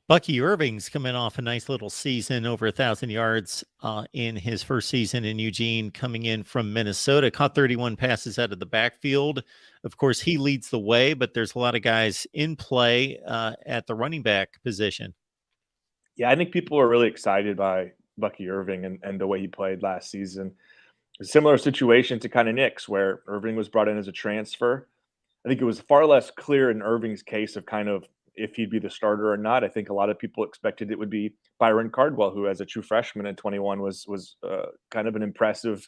Bucky Irving's coming off a nice little season, over 1,000 yards in his first season in Eugene, coming in from Minnesota. Caught 31 passes out of the backfield. Of course, he leads the way, but there's a lot of guys in play at the running back position. Yeah, I think people are really excited by Bucky Irving and the way he played last season. A similar situation to kind of Nick's, where Irving was brought in as a transfer. I think it was far less clear in Irving's case of kind of if he'd be the starter or not. I think a lot of people expected it would be Byron Cardwell, who, as a true freshman at 21, was kind of an impressive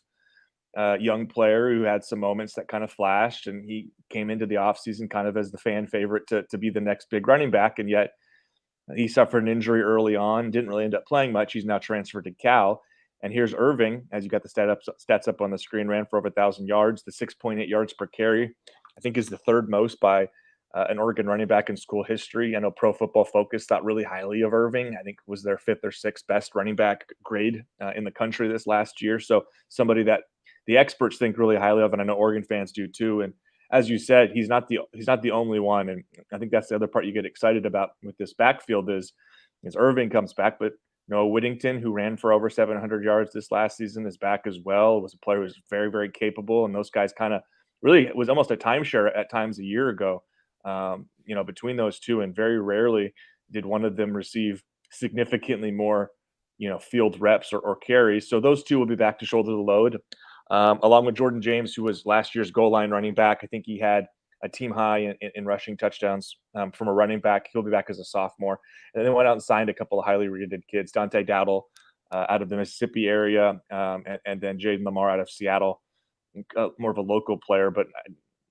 young player who had some moments that kind of flashed, and he came into the offseason kind of as the fan favorite to be the next big running back, and yet he suffered an injury early on, didn't really end up playing much. He's now transferred to Cal. And here's Irving, as you got the stats up on the screen, ran for over 1,000 yards. The 6.8 yards per carry, I think, is the third most by an Oregon running back in school history. I know Pro Football Focus thought really highly of Irving. I think it was their fifth or sixth best running back grade in the country this last year. So somebody that the experts think really highly of, and I know Oregon fans do too. And as you said, he's not the only one, and I think that's the other part you get excited about with this backfield is Irving comes back, but Noah Whittington, who ran for over 700 yards this last season, is back as well. Was a player who was very, very capable, and those guys kind of really, it was almost a timeshare at times a year ago. Between those two, and very rarely did one of them receive significantly more, field reps or carries. So those two will be back to shoulder the load, along with Jordan James, who was last year's goal line running back. I think he had a team high in rushing touchdowns from a running back. He'll be back as a sophomore. And then went out and signed a couple of highly rated kids, Dante Dowdle out of the Mississippi area, and then Jaden Lamar out of Seattle, more of a local player. But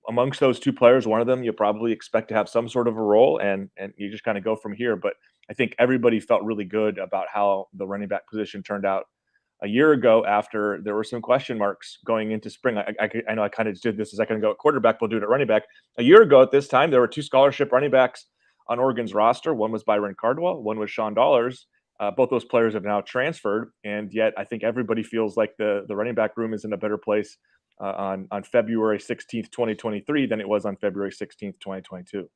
amongst those two players, one of them you probably expect to have some sort of a role, and you just kind of go from here. But I think everybody felt really good about how the running back position turned out a year ago after there were some question marks going into spring. I know I kind of just did this a second ago at quarterback. We'll do it at running back. A year ago at this time, there were two scholarship running backs on Oregon's roster. One was Byron Cardwell. One was Sean Dollars. Both those players have now transferred, and yet I think everybody feels like the running back room is in a better place on February 16th, 2023 than it was on February 16th, 2022.